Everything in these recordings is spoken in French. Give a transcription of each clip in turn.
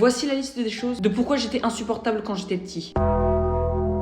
Voici la liste des choses de pourquoi j'étais insupportable quand j'étais petit.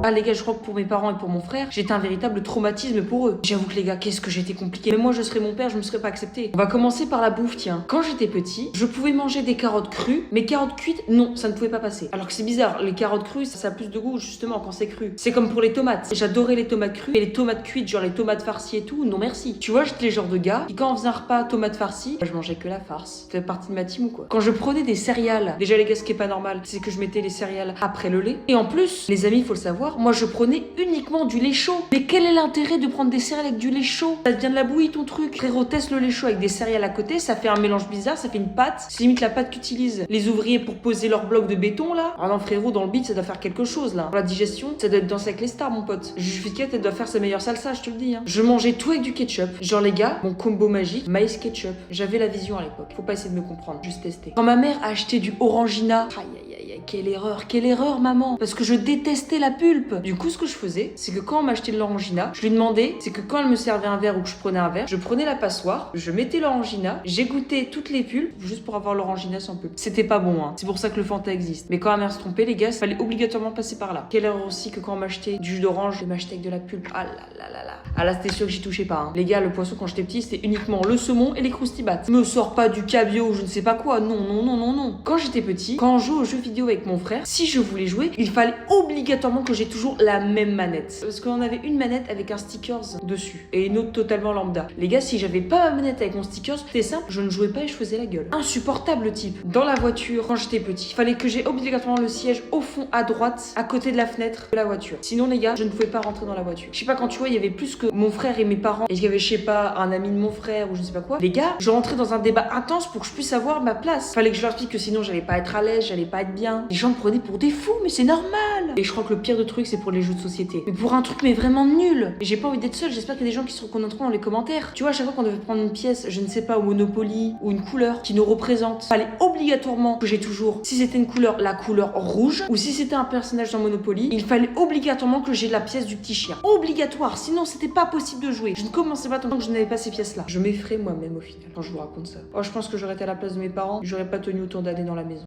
Ah les gars, je crois que pour mes parents et pour mon frère, j'étais un véritable traumatisme pour eux. J'avoue que les gars, qu'est-ce que j'étais compliqué. Mais moi, je serais mon père, je me serais pas accepté. On va commencer par la bouffe, tiens. Quand j'étais petit, je pouvais manger des carottes crues, mais carottes cuites, non, ça ne pouvait pas passer. Alors que c'est bizarre, les carottes crues, ça a plus de goût justement quand c'est cru. C'est comme pour les tomates. J'adorais les tomates crues et les tomates cuites, genre les tomates farcies et tout, non merci. Tu vois, j'étais le genre de gars qui quand on faisait un repas tomates farcies, je mangeais que la farce. Ça fait partie de ma team ou quoi. Quand je prenais des céréales, déjà les gars, ce qui est pas normal, c'est que je mettais les céréales après le lait. Et en plus, les amis, faut le savoir, moi je prenais uniquement du lait chaud. Mais quel est l'intérêt de prendre des céréales avec du lait chaud? Ça devient de la bouillie ton truc. Frérot, teste le lait chaud avec des céréales à côté, ça fait un mélange bizarre, ça fait une pâte. C'est limite la pâte qu'utilisent les ouvriers pour poser leur bloc de béton là. Ah non frérot, dans le beat ça doit faire quelque chose là. Pour la digestion, ça doit être danser avec les stars mon pote. Justificat, elle doit faire sa meilleure salsa, je te le dis hein. Je mangeais tout avec du ketchup. Genre les gars, mon combo magique, maïs ketchup. J'avais la vision à l'époque. Faut pas essayer de me comprendre, juste tester. Quand ma mère a acheté du Orangina, aïe aïe aïe, quelle erreur maman. Parce que je détestais la pulpe. Du coup ce que je faisais, c'est que quand on m'achetait de l'orangina, je lui demandais, c'est que quand elle me servait un verre ou que je prenais un verre, je prenais la passoire, je mettais l'orangina, j'égouttais toutes les pulpes juste pour avoir l'orangina sans pulpe. C'était pas bon hein. C'est pour ça que le Fanta existe. Mais quand ma mère se trompait les gars, il fallait obligatoirement passer par là. Quelle erreur aussi que quand on m'achetait du jus d'orange, je m'achetais avec de la pulpe. Ah là là là là. Ah là c'était sûr que j'y touchais pas hein. Les gars, le poisson quand j'étais petit, c'était uniquement le saumon et les croustibates. Me sors pas du cabillaud ou je ne sais pas quoi. Non non non non non. Quand j'étais petit, quand on jouait aux jeux vidéo avec mon frère, si je voulais jouer, il fallait obligatoirement que j'ai toujours la même manette. Parce qu'on avait une manette avec un stickers dessus et une autre totalement lambda. Les gars, si j'avais pas ma manette avec mon stickers, c'était simple, je ne jouais pas et je faisais la gueule. Insupportable le type. Dans la voiture, quand j'étais petit, il fallait que j'ai obligatoirement le siège au fond à droite, à côté de la fenêtre de la voiture. Sinon les gars, je ne pouvais pas rentrer dans la voiture. Je sais pas, quand tu vois, il y avait plus que mon frère et mes parents et il y avait, je sais pas, un ami de mon frère ou je ne sais pas quoi. Les gars, je rentrais dans un débat intense pour que je puisse avoir ma place. Fallait que je leur explique que sinon j'allais pas être à l'aise, j'allais pas être bien. Les gens me prenaient pour des fous, mais c'est normal. Et je crois que le pire de truc, c'est pour les jeux de société. Mais pour un truc mais vraiment nul. Et j'ai pas envie d'être seule, j'espère qu'il y a des gens qui se reconnaîtront dans les commentaires. Tu vois, à chaque fois qu'on devait prendre une pièce, je ne sais pas, au Monopoly ou une couleur qui nous représente, fallait obligatoirement que j'ai toujours, si c'était une couleur, la couleur rouge, ou si c'était un personnage dans Monopoly, il fallait obligatoirement que j'ai la pièce du petit chien. Obligatoire, sinon c'était pas possible de jouer. Je ne commençais pas tant que je n'avais pas ces pièces-là. Je m'effraie moi-même au final quand je vous raconte ça. Oh, je pense que j'aurais été à la place de mes parents, j'aurais pas tenu autant d'années dans la maison.